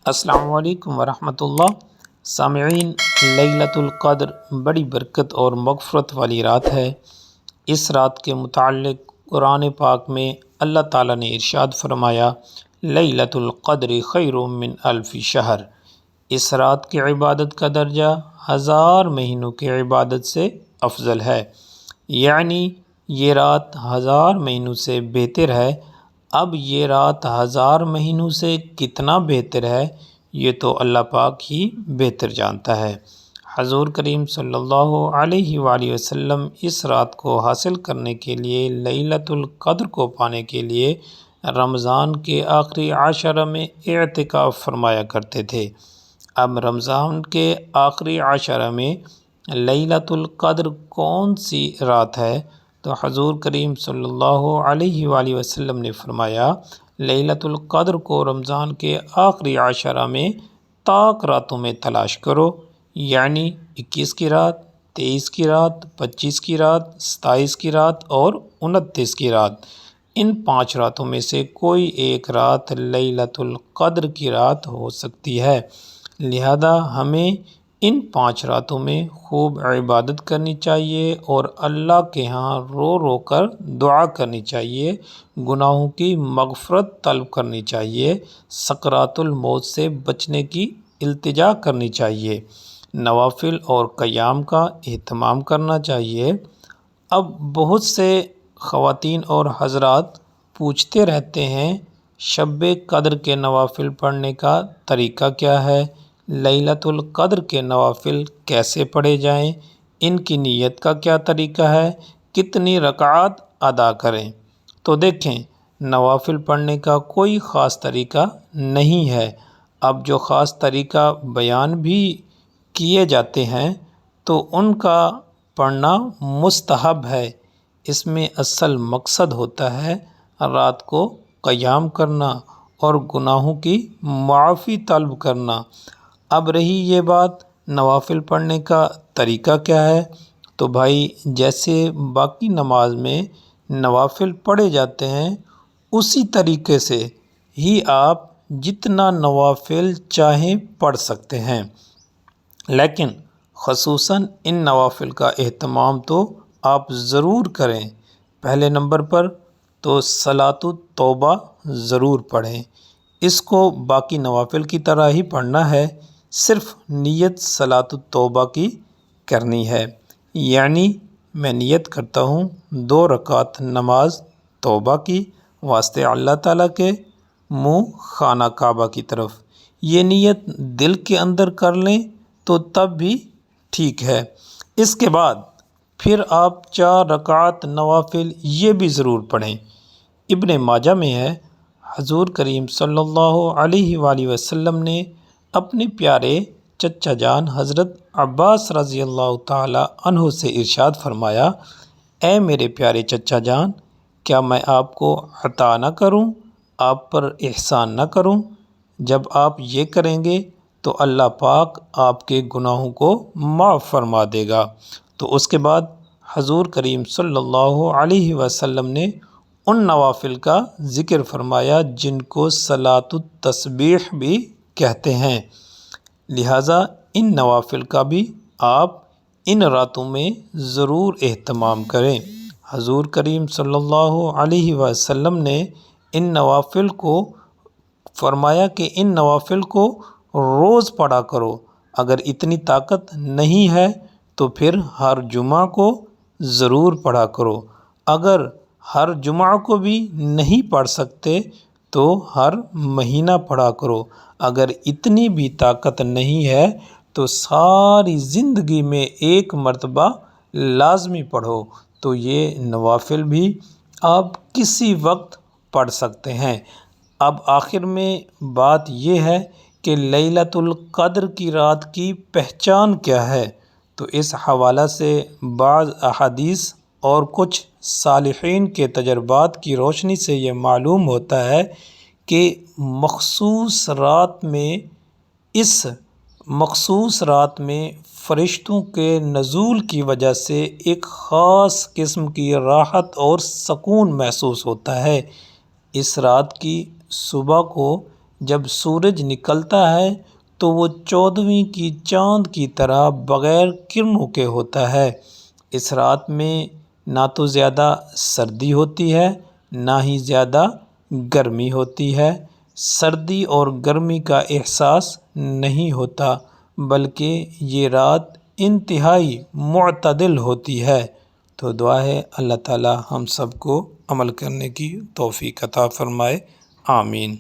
السلام علیکم ورحمۃ اللہ۔ سامعین، لیلۃ القدر بڑی برکت اور مغفرت والی رات ہے۔ اس رات کے متعلق قرآن پاک میں اللہ تعالیٰ نے ارشاد فرمایا، لیلۃ القدر خیر من الف شہر۔ اس رات کی عبادت کا درجہ 1000 مہینوں کی عبادت سے افضل ہے، یعنی یہ رات 1000 مہینوں سے بہتر ہے۔ اب یہ رات 1000 مہینوں سے کتنا بہتر ہے، یہ تو اللہ پاک ہی بہتر جانتا ہے۔ حضور کریم صلی اللہ علیہ وآلہ وسلم اس رات کو حاصل کرنے کے لیے، لیلۃ القدر کو پانے کے لیے رمضان کے آخری عشرہ میں اعتکاف فرمایا کرتے تھے۔ اب رمضان کے آخری عشرہ میں لیلۃ القدر کون سی رات ہے؟ تو حضور کریم صلی اللہ علیہ وآلہ وسلم نے فرمایا، لیلۃ القدر کو رمضان کے آخری عشرہ میں طاق راتوں میں تلاش کرو، یعنی 21 کی رات، 23 کی رات، 25 کی رات، 27 کی رات اور 29 کی رات۔ ان 5 راتوں میں سے کوئی ایک رات لیلۃ القدر کی رات ہو سکتی ہے، لہذا ہمیں ان 5 راتوں میں خوب عبادت کرنی چاہیے اور اللہ کے ہاں رو رو کر دعا کرنی چاہیے، گناہوں کی مغفرت طلب کرنی چاہیے، سکرات الموت سے بچنے کی التجا کرنی چاہیے، نوافل اور قیام کا اہتمام کرنا چاہیے۔ اب بہت سے خواتین اور حضرات پوچھتے رہتے ہیں، شب قدر کے نوافل پڑھنے کا طریقہ کیا ہے؟ لیلۃ القدر کے نوافل کیسے پڑھے جائیں؟ ان کی نیت کا کیا طریقہ ہے؟ کتنی رکعات ادا کریں؟ تو دیکھیں، نوافل پڑھنے کا کوئی خاص طریقہ نہیں ہے۔ اب جو خاص طریقہ بیان بھی کیے جاتے ہیں تو ان کا پڑھنا مستحب ہے۔ اس میں اصل مقصد ہوتا ہے رات کو قیام کرنا اور گناہوں کی معافی طلب کرنا۔ اب رہی یہ بات نوافل پڑھنے کا طریقہ کیا ہے، تو بھائی جیسے باقی نماز میں نوافل پڑھے جاتے ہیں، اسی طریقے سے ہی آپ جتنا نوافل چاہیں پڑھ سکتے ہیں، لیکن خصوصاً ان نوافل کا اہتمام تو آپ ضرور کریں۔ پہلے نمبر پر تو صلاۃ التوبہ ضرور پڑھیں۔ اس کو باقی نوافل کی طرح ہی پڑھنا ہے، صرف نیت صلاۃ التوبہ کی کرنی ہے، یعنی میں نیت کرتا ہوں 2 رکعت نماز توبہ کی واسطے اللہ تعالیٰ کے، منہ خانہ کعبہ کی طرف۔ یہ نیت دل کے اندر کر لیں تو تب بھی ٹھیک ہے۔ اس کے بعد پھر آپ 4 رکعت نوافل یہ بھی ضرور پڑھیں۔ ابن ماجہ میں ہے، حضور کریم صلی اللہ علیہ وآلہ وسلم نے اپنے پیارے چچا جان حضرت عباس رضی اللہ تعالی عنہ سے ارشاد فرمایا، اے میرے پیارے چچا جان، کیا میں آپ کو عطا نہ کروں، آپ پر احسان نہ کروں؟ جب آپ یہ کریں گے تو اللہ پاک آپ کے گناہوں کو معاف فرما دے گا۔ تو اس کے بعد حضور کریم صلی اللہ علیہ وسلم نے ان نوافل کا ذکر فرمایا جن کو صلاۃ التسبیح بھی کہتے ہیں، لہٰذا ان نوافل کا بھی آپ ان راتوں میں ضرور اہتمام کریں۔ حضور کریم صلی اللہ علیہ وسلم نے ان نوافل کو فرمایا کہ ان نوافل کو روز پڑھا کرو۔ اگر اتنی طاقت نہیں ہے تو پھر ہر جمعہ کو ضرور پڑھا کرو۔ اگر ہر جمعہ کو بھی نہیں پڑھ سکتے تو ہر مہینہ پڑھا کرو۔ اگر اتنی بھی طاقت نہیں ہے تو ساری زندگی میں ایک مرتبہ لازمی پڑھو۔ تو یہ نوافل بھی آپ کسی وقت پڑھ سکتے ہیں۔ اب آخر میں بات یہ ہے کہ لیلۃ القدر کی رات کی پہچان کیا ہے؟ تو اس حوالہ سے بعض احادیث اور کچھ صالحین کے تجربات کی روشنی سے یہ معلوم ہوتا ہے کہ مخصوص رات میں فرشتوں کے نزول کی وجہ سے ایک خاص قسم کی راحت اور سکون محسوس ہوتا ہے۔ اس رات کی صبح کو جب سورج نکلتا ہے تو وہ 14ویں کی چاند کی طرح بغیر کرنوں کے ہوتا ہے۔ اس رات میں نہ تو زیادہ سردی ہوتی ہے نہ ہی زیادہ گرمی ہوتی ہے۔ سردی اور گرمی کا احساس نہیں ہوتا، بلکہ یہ رات انتہائی معتدل ہوتی ہے۔ تو دعا ہے اللہ تعالی ہم سب کو عمل کرنے کی توفیق عطا فرمائے، آمین۔